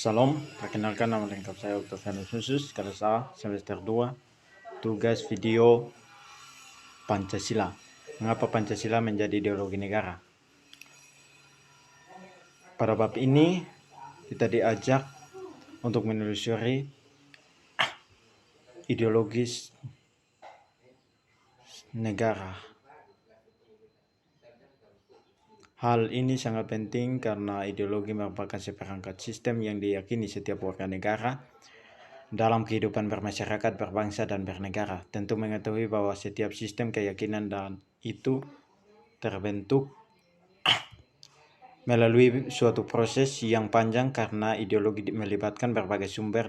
Salam, perkenalkan nama lengkap saya Octavianus Nusus, kelas A, semester 2, tugas video Pancasila. Mengapa Pancasila menjadi ideologi negara? Pada bab ini, kita diajak untuk menelusuri ideologis negara. Hal ini sangat penting karena ideologi merupakan seperangkat sistem yang diyakini setiap warga negara dalam kehidupan bermasyarakat, berbangsa, dan bernegara. Tentu mengetahui bahwa setiap sistem keyakinan dan itu terbentuk melalui suatu proses yang panjang karena ideologi melibatkan berbagai sumber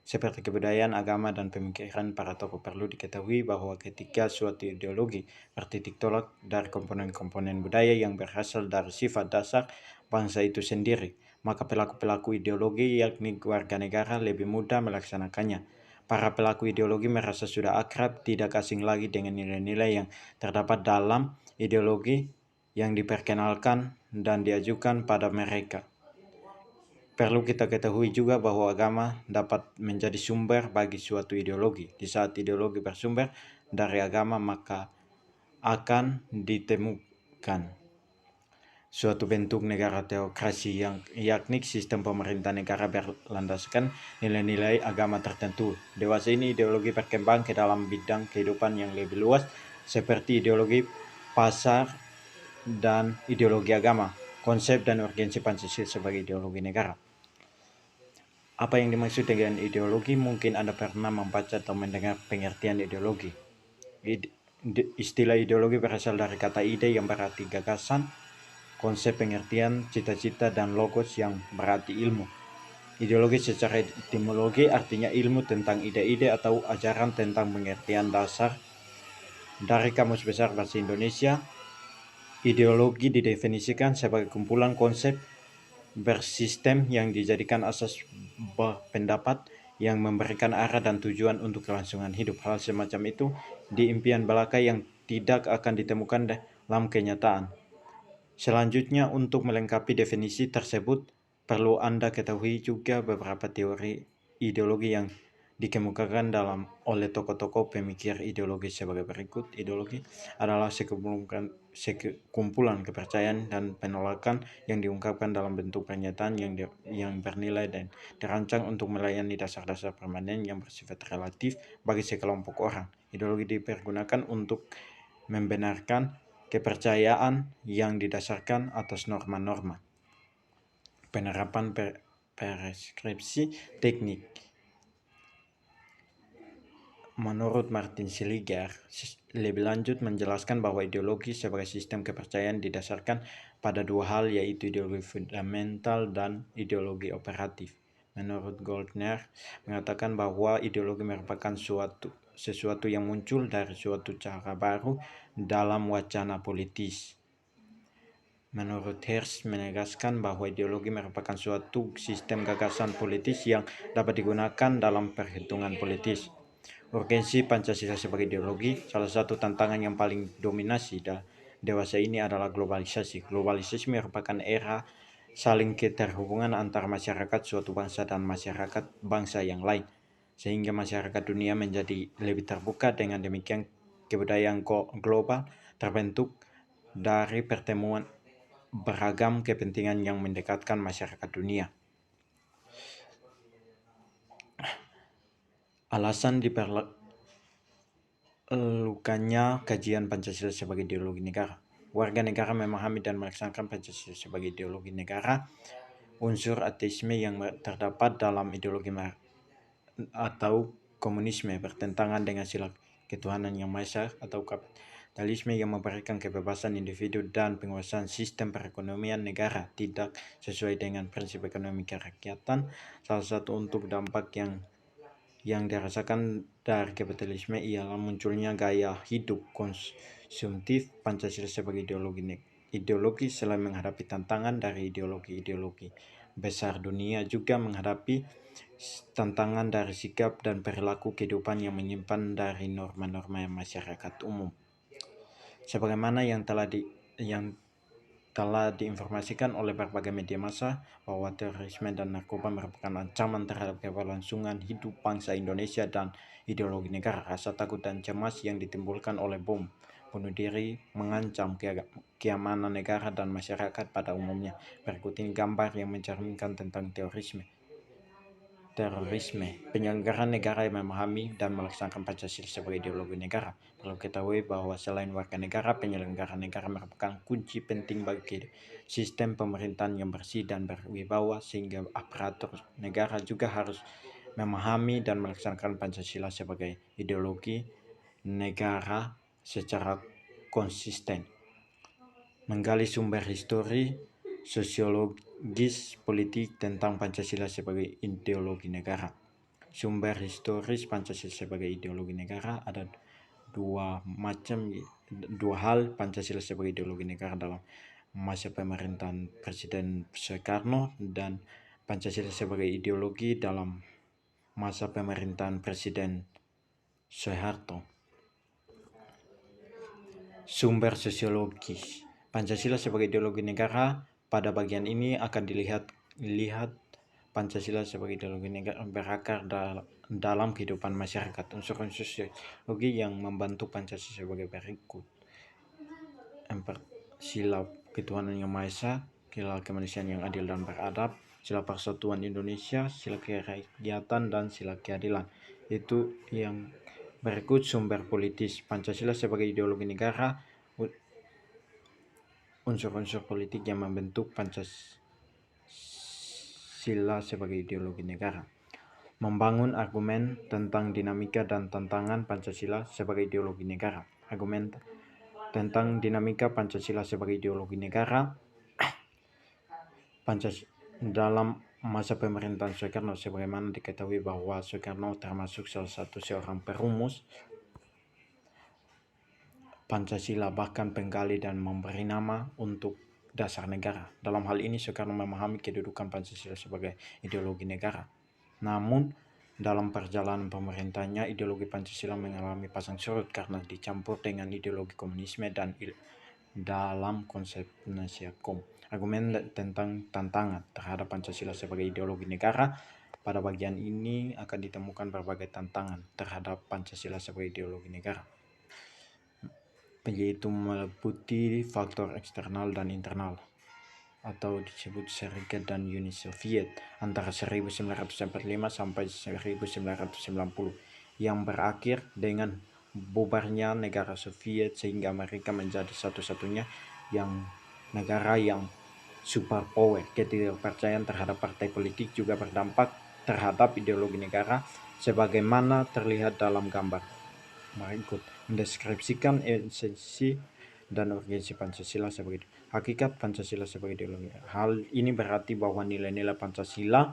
seperti kebudayaan, agama, dan pemikiran para tokoh. Perlu diketahui bahwa ketika suatu ideologi bertitik tolak dari komponen-komponen budaya yang berasal dari sifat dasar bangsa itu sendiri, maka pelaku-pelaku ideologi yakni warga negara lebih mudah melaksanakannya. Para pelaku ideologi merasa sudah akrab, tidak asing lagi dengan nilai-nilai yang terdapat dalam ideologi yang diperkenalkan dan diajukan pada mereka. Perlu kita ketahui juga bahwa agama dapat menjadi sumber bagi suatu ideologi. Di saat ideologi bersumber dari agama, maka akan ditemukan suatu bentuk negara teokrasi yang yakni sistem pemerintah negara berlandaskan nilai-nilai agama tertentu. Dewasa ini ideologi berkembang ke dalam bidang kehidupan yang lebih luas seperti ideologi pasar dan ideologi agama, konsep dan urgensi Pancasila sebagai ideologi negara. Apa yang dimaksud dengan ideologi? Mungkin Anda pernah membaca atau mendengar pengertian ideologi. Istilah ideologi berasal dari kata ide yang berarti gagasan, konsep pengertian, cita-cita, dan logos yang berarti ilmu. Ideologi secara etimologi artinya ilmu tentang ide-ide atau ajaran tentang pengertian dasar. Dari Kamus Besar Bahasa Indonesia, ideologi didefinisikan sebagai kumpulan konsep bersistem yang dijadikan asas berpendapat yang memberikan arah dan tujuan untuk kelangsungan hidup. Hal semacam itu di impian belaka yang tidak akan ditemukan dalam kenyataan. Selanjutnya, untuk melengkapi definisi tersebut, perlu Anda ketahui juga beberapa teori ideologi yang dikemukakan oleh tokoh-tokoh pemikir ideologi sebagai berikut. Ideologi adalah sekumpulan kepercayaan dan penolakan yang diungkapkan dalam bentuk pernyataan yang bernilai dan dirancang untuk melayani dasar-dasar permanen yang bersifat relatif bagi sekelompok orang. Ideologi dipergunakan untuk membenarkan kepercayaan yang didasarkan atas norma-norma, penerapan preskripsi teknik. Menurut Martin Seligger, lebih lanjut menjelaskan bahwa ideologi sebagai sistem kepercayaan didasarkan pada dua hal, yaitu ideologi fundamental dan ideologi operatif. Menurut Goldner, mengatakan bahwa ideologi merupakan sesuatu yang muncul dari suatu cara baru dalam wacana politis. Menurut Hirsch, menegaskan bahwa ideologi merupakan suatu sistem gagasan politis yang dapat digunakan dalam perhitungan politis. Urgensi Pancasila sebagai ideologi, salah satu tantangan yang paling dominasi dewasa ini adalah globalisasi. Globalisasi merupakan era saling keterhubungan antara masyarakat suatu bangsa dan masyarakat bangsa yang lain, sehingga masyarakat dunia menjadi lebih terbuka. Dengan demikian, kebudayaan global terbentuk dari pertemuan beragam kepentingan yang mendekatkan masyarakat dunia. Alasan diperlukannya kajian Pancasila sebagai ideologi negara. Warga negara memahami dan melaksanakan Pancasila sebagai ideologi negara. Unsur ateisme yang terdapat dalam ideologi atau komunisme bertentangan dengan sila ketuhanan yang Maha Esa atau kapitalisme yang memberikan kebebasan individu dan penguasaan sistem perekonomian negara tidak sesuai dengan prinsip ekonomi kerakyatan. Salah satu untuk dampak yang dirasakan dari kapitalisme ialah munculnya gaya hidup konsumtif. Pancasila sebagai ideologi selain menghadapi tantangan dari ideologi-ideologi besar dunia, juga menghadapi tantangan dari sikap dan perilaku kehidupan yang menyimpan dari norma-norma masyarakat umum. Sebagaimana yang telah diinformasikan oleh berbagai media massa bahwa terorisme dan narkoba merupakan ancaman terhadap keberlangsungan hidup bangsa Indonesia dan ideologi negara. Rasa takut dan cemas yang ditimbulkan oleh bom bunuh diri mengancam keamanan negara dan masyarakat pada umumnya. Berikut ini gambar yang mencerminkan tentang terorisme. Penyelenggara negara yang memahami dan melaksanakan Pancasila sebagai ideologi negara. Perlu ketahui bahwa selain warga negara, penyelenggara negara merupakan kunci penting bagi sistem pemerintahan yang bersih dan berwibawa, sehingga aparatur negara juga harus memahami dan melaksanakan Pancasila sebagai ideologi negara secara konsisten. Menggali sumber histori, sosiologis, politik tentang Pancasila sebagai ideologi negara. Sumber historis Pancasila sebagai ideologi negara ada dua hal. Pancasila sebagai ideologi negara dalam masa pemerintahan Presiden Soekarno dan Pancasila sebagai ideologi dalam masa pemerintahan Presiden Soeharto. Sumber sosiologis Pancasila sebagai ideologi negara. Pada bagian ini akan dilihat Pancasila sebagai ideologi negara berakar dalam kehidupan masyarakat. Unsur-unsur sosiologi yang membantu Pancasila sebagai berikut. Sila ketuhanan yang Maha Esa, sila kemanusiaan yang adil dan beradab, sila persatuan Indonesia, sila kerakyatan, dan sila keadilan. Itu yang berikut sumber politis Pancasila sebagai ideologi negara. Unsur-unsur politik yang membentuk Pancasila sebagai ideologi negara. Membangun argumen tentang dinamika dan tantangan Pancasila sebagai ideologi negara. Argumen tentang dinamika Pancasila sebagai ideologi negara. Dalam masa pemerintahan Soekarno, sebagaimana diketahui bahwa Soekarno termasuk salah satu seorang perumus Pancasila, bahkan penggali dan memberi nama untuk dasar negara. Dalam hal ini Soekarno memahami kedudukan Pancasila sebagai ideologi negara. Namun dalam perjalanan pemerintahnya, ideologi Pancasila mengalami pasang surut karena dicampur dengan ideologi komunisme dan dalam konsep Nasiakom. Argumen tentang tantangan terhadap Pancasila sebagai ideologi negara. Pada bagian ini akan ditemukan berbagai tantangan terhadap Pancasila sebagai ideologi negara, yaitu meliputi faktor eksternal dan internal atau disebut Serikat dan Uni Soviet antara 1945 sampai 1990 yang berakhir dengan bubarnya negara Soviet, sehingga Amerika menjadi satu-satunya negara yang superpower. Ketidakpercayaan terhadap partai politik juga berdampak terhadap ideologi negara sebagaimana terlihat dalam gambar berikut. Mendeskripsikan esensi dan urgensi Pancasila sebagai hakikat Pancasila sebagai ideologi. Hal ini berarti bahwa nilai-nilai Pancasila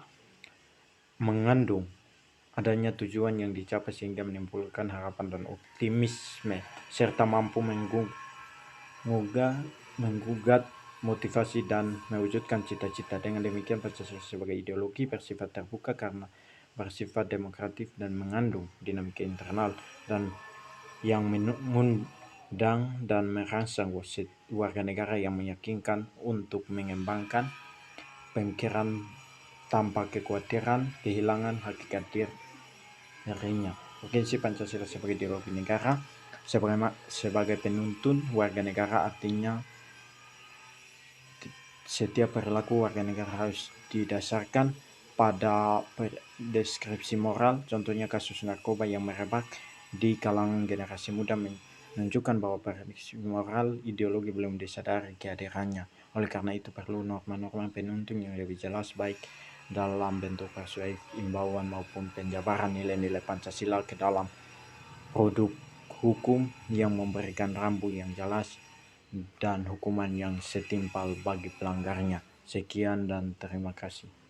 mengandung adanya tujuan yang dicapai sehingga menimbulkan harapan dan optimisme serta mampu menggugat motivasi dan mewujudkan cita-cita. Dengan demikian Pancasila sebagai ideologi bersifat terbuka karena bersifat demokratif dan mengandung dinamika internal dan yang mengundang dan merangsang warga negara yang meyakinkan untuk mengembangkan pemikiran tanpa kekhawatiran kehilangan hakikat dirinya. Urgensi Pancasila sebagai ideologi negara sebagai penuntun warga negara, artinya setiap perilaku warga negara harus didasarkan pada deskripsi moral. Contohnya kasus narkoba yang merebak di kalangan generasi muda menunjukkan bahwa prediksi moral ideologi belum disadari kehadirannya. Oleh karena itu perlu norma-norma penuntun yang lebih jelas, baik dalam bentuk persuasif, imbauan maupun penjabaran nilai-nilai Pancasila ke dalam produk hukum yang memberikan rambu yang jelas dan hukuman yang setimpal bagi pelanggarnya. Sekian dan terima kasih.